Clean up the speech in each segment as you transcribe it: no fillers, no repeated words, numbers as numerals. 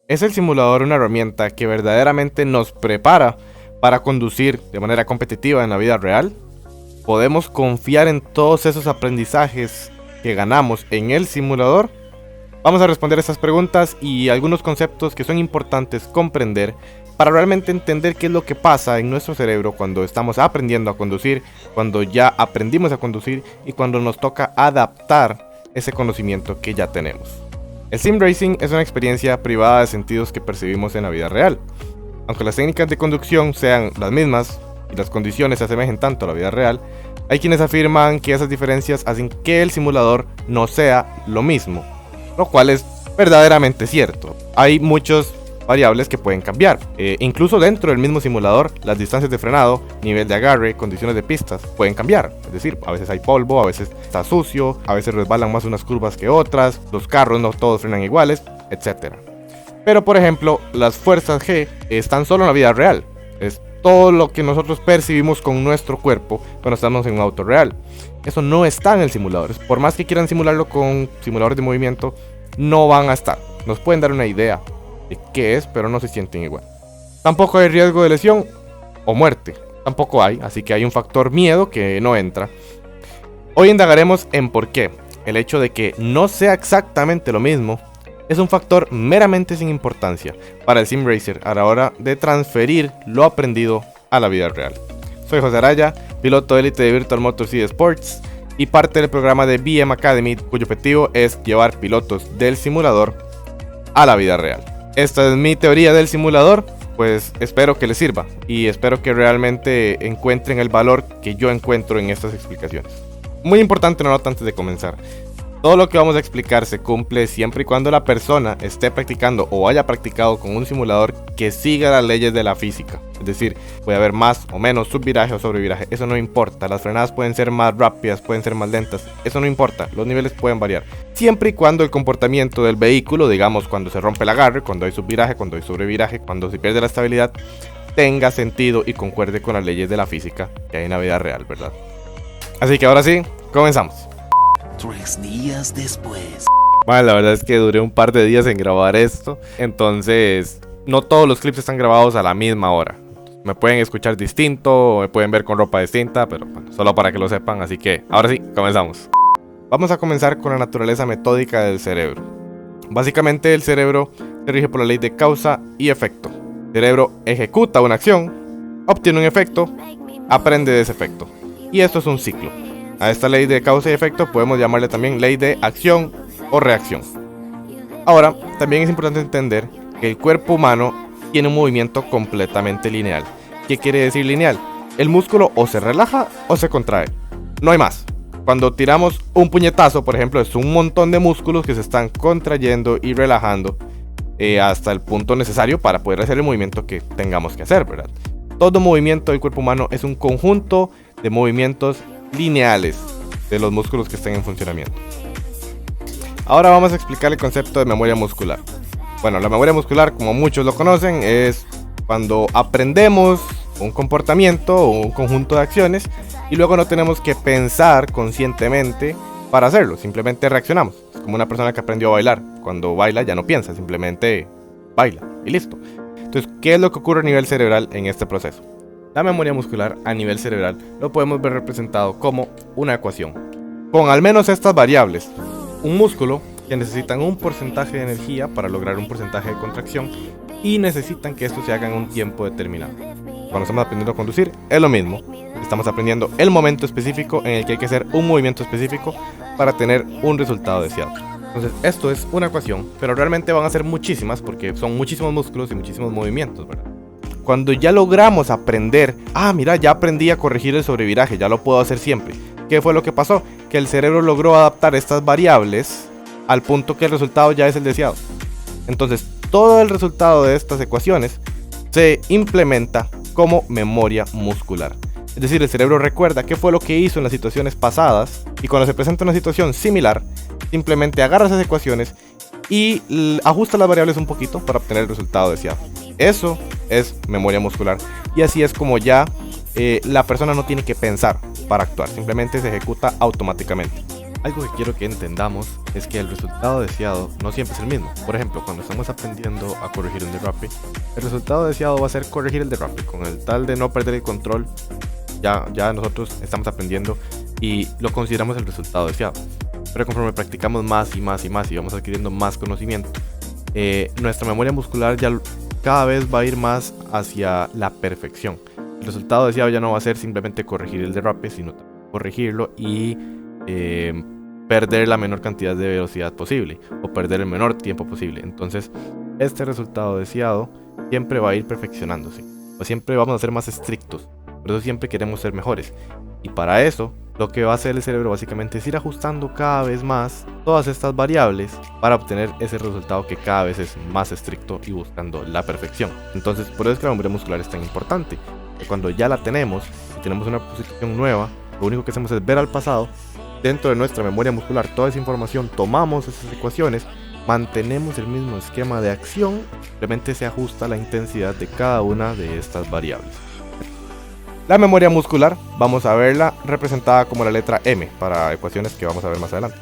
¿Es el simulador una herramienta que verdaderamente nos prepara para conducir de manera competitiva en la vida real? ¿Podemos confiar en todos esos aprendizajes que ganamos en el simulador? Vamos a responder estas preguntas y algunos conceptos que son importantes comprender para realmente entender qué es lo que pasa en nuestro cerebro cuando estamos aprendiendo a conducir, cuando ya aprendimos a conducir y cuando nos toca adaptar ese conocimiento que ya tenemos. El sim racing es una experiencia privada de sentidos que percibimos en la vida real. Aunque las técnicas de conducción sean las mismas y las condiciones se asemejen tanto a la vida real, hay quienes afirman que esas diferencias hacen que el simulador no sea lo mismo, lo cual es verdaderamente cierto. Hay muchas variables que pueden cambiar, incluso dentro del mismo simulador, las distancias de frenado, nivel de agarre, condiciones de pistas pueden cambiar. Es decir, a veces hay polvo, a veces está sucio, a veces resbalan más unas curvas que otras, los carros no todos frenan iguales, etc. Pero por ejemplo, las fuerzas G están solo en la vida real. Es todo lo que nosotros percibimos con nuestro cuerpo cuando estamos en un auto real. Eso no está en el simulador. Por más que quieran simularlo con simuladores de movimiento, no van a estar. Nos pueden dar una idea de qué es, pero no se sienten igual. Tampoco hay riesgo de lesión o muerte. Tampoco hay, así que hay un factor miedo que no entra. Hoy indagaremos en por qué. El hecho de que no sea exactamente lo mismo es un factor meramente sin importancia para el sim racer a la hora de transferir lo aprendido a la vida real. Soy José Araya, piloto élite de Virtual Motors y Sports y parte del programa de BM Academy, cuyo objetivo es llevar pilotos del simulador a la vida real. Esta es mi teoría del simulador, pues espero que les sirva y espero que realmente encuentren el valor que yo encuentro en estas explicaciones. Muy importante una nota antes de comenzar. Todo lo que vamos a explicar se cumple siempre y cuando la persona esté practicando o haya practicado con un simulador que siga las leyes de la física. Es decir, puede haber más o menos subviraje o sobreviraje, eso no importa. Las frenadas pueden ser más rápidas, pueden ser más lentas, eso no importa, los niveles pueden variar. Siempre y cuando el comportamiento del vehículo, digamos cuando se rompe el agarre, cuando hay subviraje, cuando hay sobreviraje, cuando se pierde la estabilidad, tenga sentido y concuerde con las leyes de la física que hay en la vida real, ¿verdad? Así que ahora sí, comenzamos. 3 días después. Bueno, la verdad es que duré un par de días en grabar esto, entonces no todos los clips están grabados a la misma hora. Me pueden escuchar distinto, me pueden ver con ropa distinta, pero bueno, solo para que lo sepan, así que ahora sí, comenzamos. Vamos a comenzar con la naturaleza metódica del cerebro. Básicamente el cerebro se rige por la ley de causa y efecto. El cerebro ejecuta una acción, obtiene un efecto, aprende de ese efecto. Y esto es un ciclo. A esta ley de causa y efecto podemos llamarle también ley de acción o reacción. Ahora, también es importante entender que el cuerpo humano tiene un movimiento completamente lineal. ¿Qué quiere decir lineal? El músculo o se relaja o se contrae. No hay más. Cuando tiramos un puñetazo, por ejemplo, es un montón de músculos que se están contrayendo y relajando hasta el punto necesario para poder hacer el movimiento que tengamos que hacer, ¿verdad? Todo movimiento del cuerpo humano es un conjunto de movimientos lineales de los músculos que estén en funcionamiento. Ahora vamos a explicar el concepto de memoria muscular. Bueno, la memoria muscular, como muchos lo conocen, es cuando aprendemos un comportamiento o un conjunto de acciones y luego no tenemos que pensar conscientemente para hacerlo, simplemente reaccionamos. Es como una persona que aprendió a bailar. Cuando baila ya no piensa, simplemente baila y listo. Entonces, ¿qué es lo que ocurre a nivel cerebral en este proceso? La memoria muscular a nivel cerebral lo podemos ver representado como una ecuación, con al menos estas variables. Un músculo que necesitan un porcentaje de energía para lograr un porcentaje de contracción y necesitan que esto se haga en un tiempo determinado. Cuando estamos aprendiendo a conducir es lo mismo. Estamos aprendiendo el momento específico en el que hay que hacer un movimiento específico para tener un resultado deseado. Entonces esto es una ecuación, pero realmente van a ser muchísimas porque son muchísimos músculos y muchísimos movimientos, ¿verdad? Cuando ya logramos aprender, mira, ya aprendí a corregir el sobreviraje, ya lo puedo hacer siempre. ¿Qué fue lo que pasó? Que el cerebro logró adaptar estas variables al punto que el resultado ya es el deseado. Entonces, todo el resultado de estas ecuaciones se implementa como memoria muscular. Es decir, el cerebro recuerda qué fue lo que hizo en las situaciones pasadas y cuando se presenta una situación similar, simplemente agarra esas ecuaciones y ajusta las variables un poquito para obtener el resultado deseado. Eso es memoria muscular y así es como ya la persona no tiene que pensar para actuar, simplemente se ejecuta automáticamente. Algo que quiero que entendamos es que el resultado deseado no siempre es el mismo. Por ejemplo, cuando estamos aprendiendo a corregir un derrape, el resultado deseado va a ser corregir el derrape. Con el tal de no perder el control, ya nosotros estamos aprendiendo y lo consideramos el resultado deseado. Pero conforme practicamos más y más y más y vamos adquiriendo más conocimiento, nuestra memoria muscular ya cada vez va a ir más hacia la perfección. El resultado deseado ya no va a ser simplemente corregir el derrape, sino corregirlo y perder la menor cantidad de velocidad posible o perder el menor tiempo posible. Entonces este resultado deseado siempre va a ir perfeccionándose, o siempre vamos a ser más estrictos. Por eso siempre queremos ser mejores, y para eso lo que va a hacer el cerebro básicamente es ir ajustando cada vez más todas estas variables para obtener ese resultado que cada vez es más estricto y buscando la perfección. Entonces por eso es que la memoria muscular es tan importante, que cuando ya la tenemos y tenemos una posición nueva, lo único que hacemos es ver al pasado. Dentro de nuestra memoria muscular toda esa información, tomamos esas ecuaciones, mantenemos el mismo esquema de acción, simplemente se ajusta la intensidad de cada una de estas variables. La memoria muscular vamos a verla representada como la letra M para ecuaciones que vamos a ver más adelante.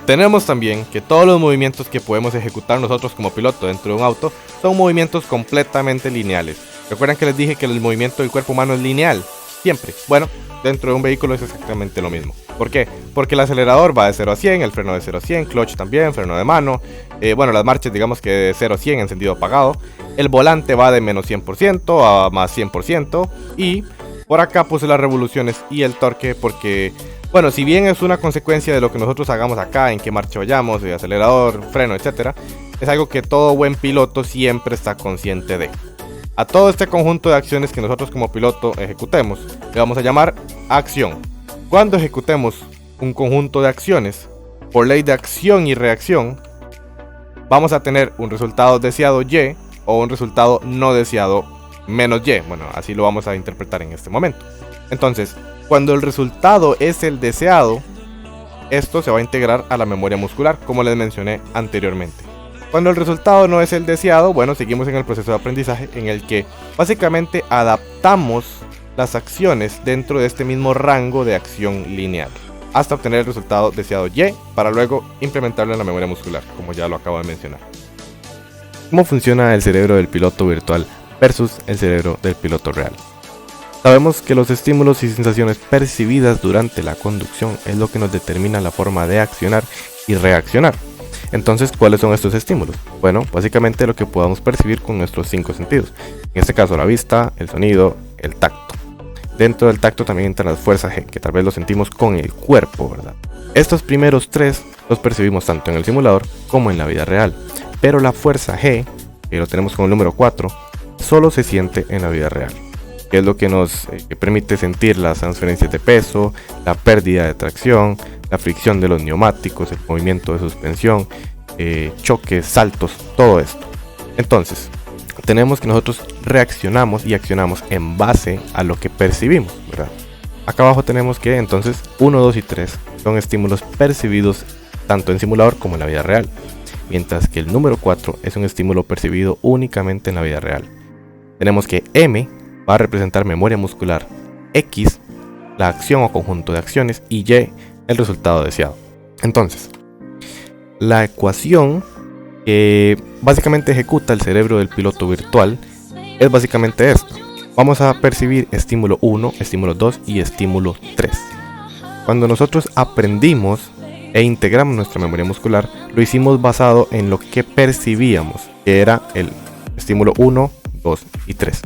Tenemos también que todos los movimientos que podemos ejecutar nosotros como piloto dentro de un auto son movimientos completamente lineales. ¿Recuerdan que les dije que el movimiento del cuerpo humano es lineal? Siempre. Bueno, dentro de un vehículo es exactamente lo mismo. ¿Por qué? Porque el acelerador va de 0 a 100, el freno de 0 a 100, clutch también, freno de mano. Bueno, las marchas digamos que de 0 a 100 encendido apagado. El volante va de menos 100% a más 100%. Y por acá puse las revoluciones y el torque porque, bueno, si bien es una consecuencia de lo que nosotros hagamos acá, en qué marcha vayamos, de acelerador, freno, etc., es algo que todo buen piloto siempre está consciente de. A todo este conjunto de acciones que nosotros como piloto ejecutemos, le vamos a llamar acción. Cuando ejecutemos un conjunto de acciones, por ley de acción y reacción, vamos a tener un resultado deseado Y o un resultado no deseado menos Y. Bueno, así lo vamos a interpretar en este momento. Entonces, cuando el resultado es el deseado, esto se va a integrar a la memoria muscular, como les mencioné anteriormente. Cuando el resultado no es el deseado, bueno, seguimos en el proceso de aprendizaje en el que básicamente adaptamos las acciones dentro de este mismo rango de acción lineal hasta obtener el resultado deseado Y para luego implementarlo en la memoria muscular, como ya lo acabo de mencionar. ¿Cómo funciona el cerebro del piloto virtual versus el cerebro del piloto real? Sabemos que los estímulos y sensaciones percibidas durante la conducción es lo que nos determina la forma de accionar y reaccionar. Entonces, ¿cuáles son estos estímulos? Bueno, básicamente lo que podamos percibir con nuestros 5 sentidos. En este caso, la vista, el sonido, el tacto. Dentro del tacto también entran las fuerzas G, que tal vez lo sentimos con el cuerpo, ¿verdad? Estos primeros 3 los percibimos tanto en el simulador como en la vida real. Pero la fuerza G, que lo tenemos con el número 4, solo se siente en la vida real, que es lo que nos permite sentir las transferencias de peso, la pérdida de tracción, la fricción de los neumáticos, el movimiento de suspensión, choques, saltos, todo esto. Entonces, tenemos que nosotros reaccionamos y accionamos en base a lo que percibimos, ¿verdad? Acá abajo tenemos que entonces 1, 2 y 3 son estímulos percibidos tanto en simulador como en la vida real, mientras que el número 4 es un estímulo percibido únicamente en la vida real. Tenemos que M va a representar memoria muscular, X la acción o conjunto de acciones y Y el resultado deseado. Entonces, la ecuación que básicamente ejecuta el cerebro del piloto virtual es básicamente esta. Vamos a percibir estímulo 1, estímulo 2 y estímulo 3. Cuando nosotros aprendimos e integramos nuestra memoria muscular, lo hicimos basado en lo que percibíamos, que era el estímulo 1, 2 y 3.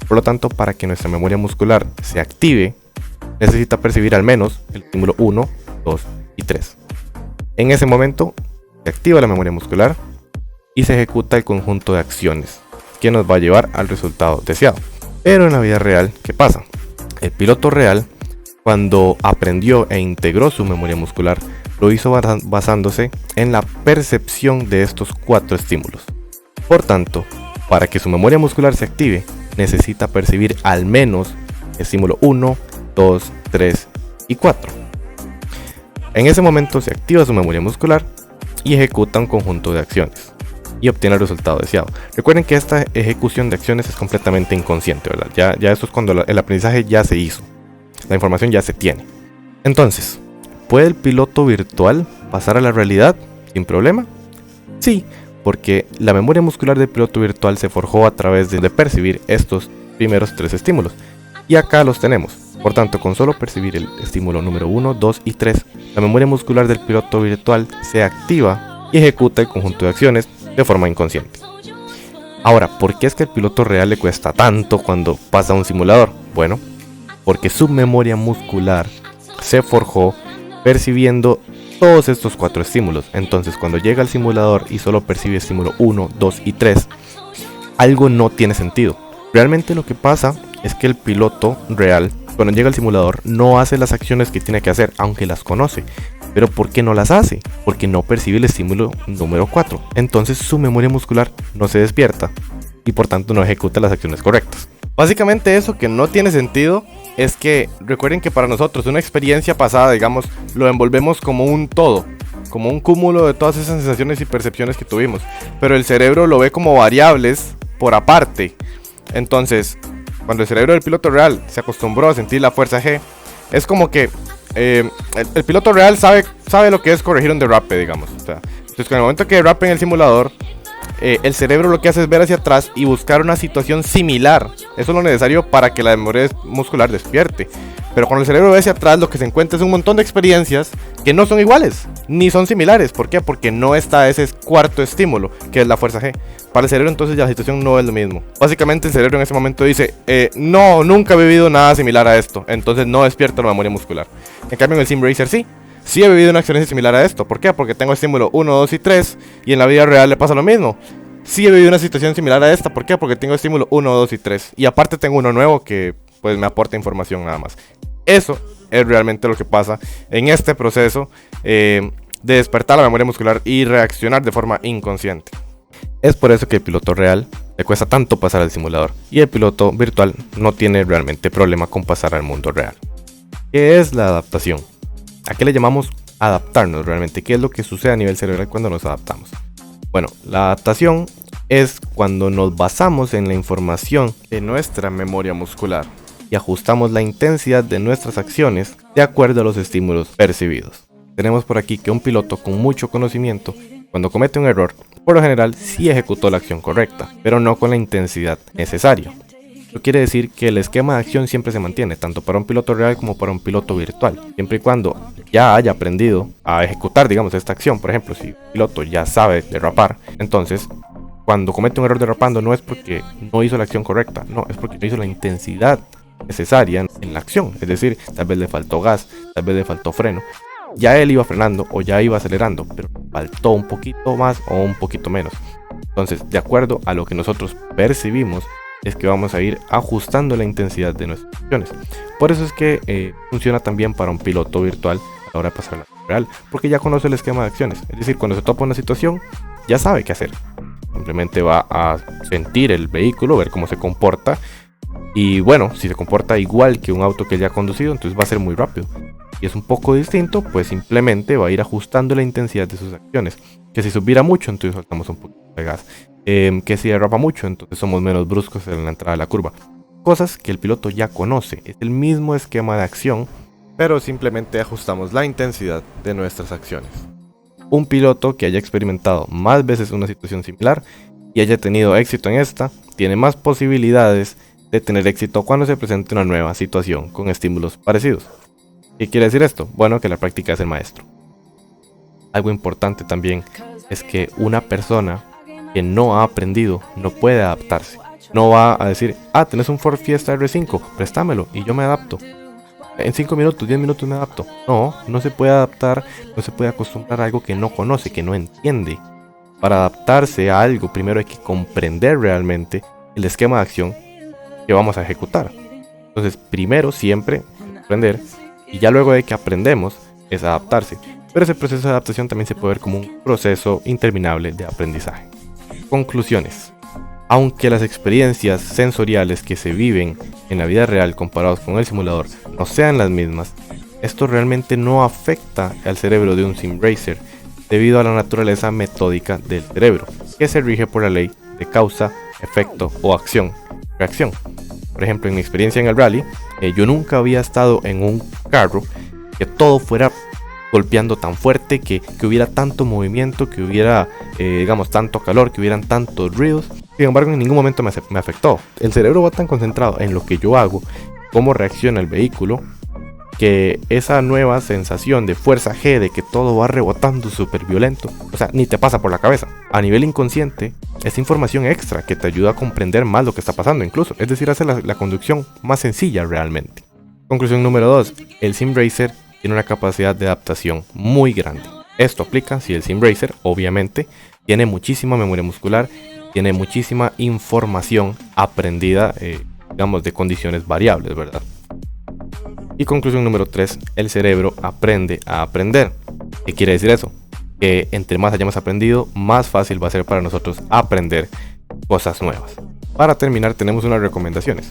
Por lo tanto, para que nuestra memoria muscular se active, necesita percibir al menos el estímulo 1, 2 y 3. En ese momento se activa la memoria muscular y se ejecuta el conjunto de acciones que nos va a llevar al resultado deseado. Pero en la vida real, ¿qué pasa? El piloto real, cuando aprendió e integró su memoria muscular, lo hizo basándose en la percepción de estos 4 estímulos. Por tanto, para que su memoria muscular se active, necesita percibir al menos estímulo 1, 2, 3 y 4. En ese momento se activa su memoria muscular y ejecuta un conjunto de acciones y obtiene el resultado deseado. Recuerden que esta ejecución de acciones es completamente inconsciente, ¿verdad? Ya esto es cuando el aprendizaje ya se hizo, la información ya se tiene. Entonces, ¿puede el piloto virtual pasar a la realidad sin problema? Sí, porque la memoria muscular del piloto virtual se forjó a través de percibir estos primeros 3 estímulos. Y acá los tenemos. Por tanto, con solo percibir el estímulo número 1, 2 y 3, la memoria muscular del piloto virtual se activa y ejecuta el conjunto de acciones de forma inconsciente. Ahora, ¿por qué es que al piloto real le cuesta tanto cuando pasa a un simulador? Bueno, porque su memoria muscular se forjó percibiendo todos estos 4 estímulos. Entonces, cuando llega al simulador y solo percibe estímulo 1, 2 y 3, algo no tiene sentido. Realmente lo que pasa es que el piloto real, cuando llega al simulador, no hace las acciones que tiene que hacer, aunque las conoce. ¿Pero por qué no las hace? Porque no percibe el estímulo número 4. Entonces su memoria muscular no se despierta y por tanto no ejecuta las acciones correctas. Básicamente eso que no tiene sentido es que recuerden que para nosotros una experiencia pasada, digamos, lo envolvemos como un todo, como un cúmulo de todas esas sensaciones y percepciones que tuvimos. Pero el cerebro lo ve como variables por aparte. Entonces, cuando el cerebro del piloto real se acostumbró a sentir la fuerza G, es como que el piloto real sabe lo que es corregir un derrape, digamos. O sea, entonces, en el momento que derrape en el simulador, el cerebro lo que hace es ver hacia atrás y buscar una situación similar. Eso es lo necesario para que la memoria muscular despierte. Pero cuando el cerebro ve hacia atrás, lo que se encuentra es un montón de experiencias que no son iguales, ni son similares. ¿Por qué? Porque no está ese cuarto estímulo, que es la fuerza G. Para el cerebro entonces ya la situación no es lo mismo. Básicamente el cerebro en ese momento dice, no, nunca he vivido nada similar a esto. Entonces no despierta la memoria muscular. En cambio en el Sim Racer sí he vivido una experiencia similar a esto. ¿Por qué? Porque tengo estímulo 1, 2 y 3 y en la vida real le pasa lo mismo. Sí he vivido una situación similar a esta. ¿Por qué? Porque tengo estímulo 1, 2 y 3. Y aparte tengo uno nuevo que pues me aporta información nada más. Eso es realmente lo que pasa en este proceso de despertar la memoria muscular y reaccionar de forma inconsciente. Es por eso que el piloto real le cuesta tanto pasar al simulador y el piloto virtual no tiene realmente problema con pasar al mundo real. ¿Qué es la adaptación? ¿A qué le llamamos adaptarnos realmente? ¿Qué es lo que sucede a nivel cerebral cuando nos adaptamos? Bueno, la adaptación es cuando nos basamos en la información de nuestra memoria muscular y ajustamos la intensidad de nuestras acciones de acuerdo a los estímulos percibidos. Tenemos por aquí que un piloto con mucho conocimiento, cuando comete un error, por lo general sí ejecutó la acción correcta, pero no con la intensidad necesaria. Eso quiere decir que el esquema de acción siempre se mantiene, tanto para un piloto real como para un piloto virtual, siempre y cuando ya haya aprendido a ejecutar, digamos, esta acción. Por ejemplo, si el piloto ya sabe derrapar, entonces cuando comete un error derrapando no es porque no hizo la acción correcta, no, es porque no hizo la intensidad necesaria en la acción. Es decir, tal vez le faltó gas, tal vez le faltó freno. Ya él iba frenando o ya iba acelerando, pero faltó un poquito más o un poquito menos. Entonces, de acuerdo a lo que nosotros percibimos, es que vamos a ir ajustando la intensidad de nuestras acciones. Por eso es que funciona también para un piloto virtual a la hora de pasar a la vida real, porque ya conoce el esquema de acciones. Es decir, cuando se topa una situación, ya sabe qué hacer. Simplemente va a sentir el vehículo, ver cómo se comporta. Y bueno, si se comporta igual que un auto que ya ha conducido, entonces va a ser muy rápido. Y es un poco distinto, pues simplemente va a ir ajustando la intensidad de sus acciones. Que si subiera mucho, entonces soltamos un poquito de gas. Que si derrapa mucho, entonces somos menos bruscos en la entrada de la curva. Cosas que el piloto ya conoce. Es el mismo esquema de acción, pero simplemente ajustamos la intensidad de nuestras acciones. Un piloto que haya experimentado más veces una situación similar y haya tenido éxito en esta, tiene más posibilidades de tener éxito cuando se presente una nueva situación con estímulos parecidos. ¿Qué quiere decir esto? Bueno, que la práctica es el maestro. Algo importante también es que una persona que no ha aprendido no puede adaptarse. No va a decir, tenés un Ford Fiesta R5, préstamelo y yo me adapto. En 5 minutos, 10 minutos me adapto. No se puede adaptar, no se puede acostumbrar a algo que no conoce, que no entiende. Para adaptarse a algo, primero hay que comprender realmente el esquema de acción que vamos a ejecutar. Entonces, primero siempre aprender, y ya luego de que aprendemos es adaptarse. Pero ese proceso de adaptación también se puede ver como un proceso interminable de aprendizaje. Conclusiones. Aunque las experiencias sensoriales que se viven en la vida real comparados con el simulador no sean las mismas, esto realmente no afecta al cerebro de un Sim Racer debido a la naturaleza metódica del cerebro, que se rige por la ley de causa, efecto o acción, reacción. Por ejemplo, en mi experiencia en el rally, yo nunca había estado en un carro que todo fuera golpeando tan fuerte, que hubiera tanto movimiento, que hubiera, digamos, tanto calor, que hubieran tantos ruidos. Sin embargo, en ningún momento me afectó. El cerebro va tan concentrado en lo que yo hago, cómo reacciona el vehículo, que esa nueva sensación de fuerza G, de que todo va rebotando súper violento, o sea, ni te pasa por la cabeza. A nivel inconsciente, es información extra que te ayuda a comprender más lo que está pasando incluso. Es decir, hace la conducción más sencilla realmente. Conclusión número 2. El Sim Racer tiene una capacidad de adaptación muy grande. Esto aplica si el Sim Racer, obviamente, tiene muchísima memoria muscular, tiene muchísima información aprendida, digamos, de condiciones variables, ¿verdad? Y conclusión número 3, el cerebro aprende a aprender. ¿Qué quiere decir eso? Que entre más hayamos aprendido, más fácil va a ser para nosotros aprender cosas nuevas. Para terminar, tenemos unas recomendaciones.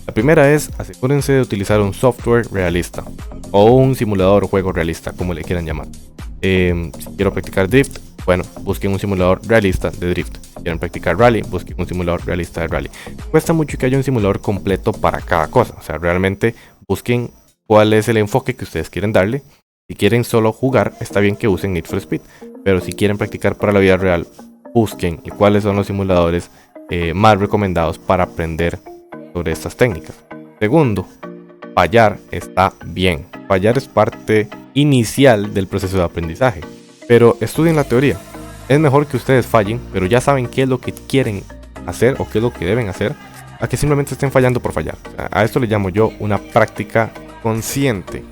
La primera es, asegúrense de utilizar un software realista o un simulador o juego realista, como le quieran llamar. Si quiero practicar drift, bueno, busquen un simulador realista de drift. Si quieren practicar rally, busquen un simulador realista de rally. Cuesta mucho que haya un simulador completo para cada cosa. O sea, realmente busquen cuál es el enfoque que ustedes quieren darle. Si quieren solo jugar, está bien que usen Need for Speed. Pero si quieren practicar para la vida real, busquen cuáles son los simuladores más recomendados para aprender sobre estas técnicas. Segundo, fallar está bien. Fallar es parte inicial del proceso de aprendizaje. Pero estudien la teoría. Es mejor que ustedes fallen, pero ya saben qué es lo que quieren hacer o qué es lo que deben hacer, a que simplemente estén fallando por fallar. O sea, a esto le llamo yo una práctica consciente.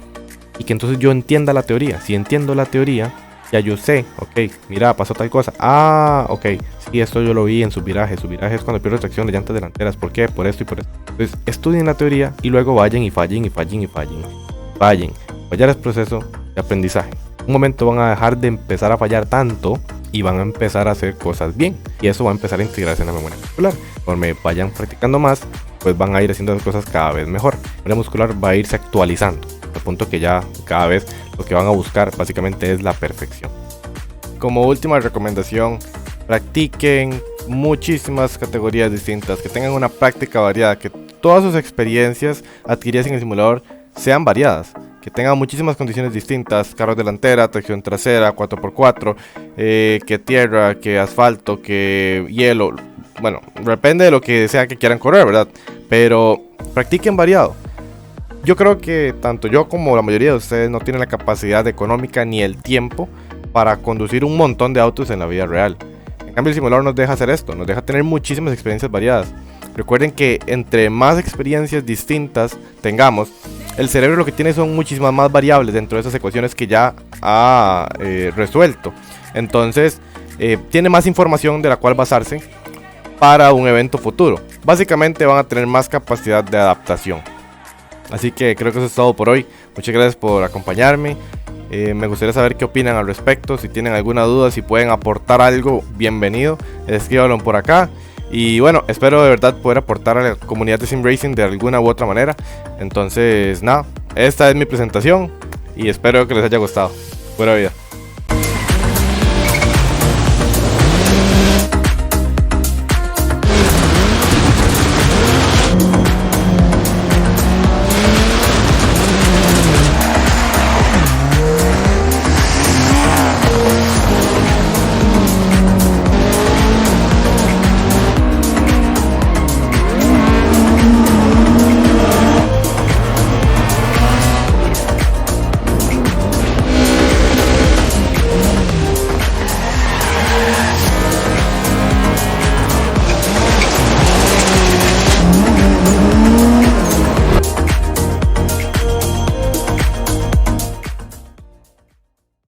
Y que entonces yo entienda la teoría. Si entiendo la teoría, ya yo sé, ok, mira, pasó tal cosa. Ah, ok, sí, esto yo lo vi en sus virajes. Su viraje es cuando pierde tracción de llantas delanteras. ¿Por qué? Por esto y por esto. Entonces, estudien la teoría y luego vayan y fallen y fallen y fallen. Fallen. Fallar es proceso de aprendizaje. En un momento van a dejar de empezar a fallar tanto y van a empezar a hacer cosas bien. Y eso va a empezar a integrarse en la memoria muscular. Conforme vayan practicando más, pues van a ir haciendo las cosas cada vez mejor. La memoria muscular va a irse actualizando, al punto que ya cada vez lo que van a buscar básicamente es la perfección. Como última recomendación, practiquen muchísimas categorías distintas, que tengan una práctica variada, que todas sus experiencias adquiridas en el simulador sean variadas, que tengan muchísimas condiciones distintas, carros delantera, tracción trasera, 4x4, que tierra, que asfalto, que hielo. Bueno, depende de lo que sea que quieran correr, ¿verdad? Pero practiquen variado. Yo creo que tanto yo como la mayoría de ustedes no tienen la capacidad económica ni el tiempo para conducir un montón de autos en la vida real. En cambio, el simulador nos deja hacer esto, nos deja tener muchísimas experiencias variadas. Recuerden que entre más experiencias distintas tengamos, el cerebro lo que tiene son muchísimas más variables dentro de esas ecuaciones que ya ha resuelto. Entonces, tiene más información de la cual basarse para un evento futuro. Básicamente van a tener más capacidad de adaptación. Así que creo que eso es todo por hoy. Muchas gracias por acompañarme. Me gustaría saber qué opinan al respecto. Si tienen alguna duda, si pueden aportar algo, bienvenido. Escríbanlo por acá. Y bueno, espero de verdad poder aportar a la comunidad de Sim Racing de alguna u otra manera. Entonces, nada, esta es mi presentación y espero que les haya gustado. Buena vida.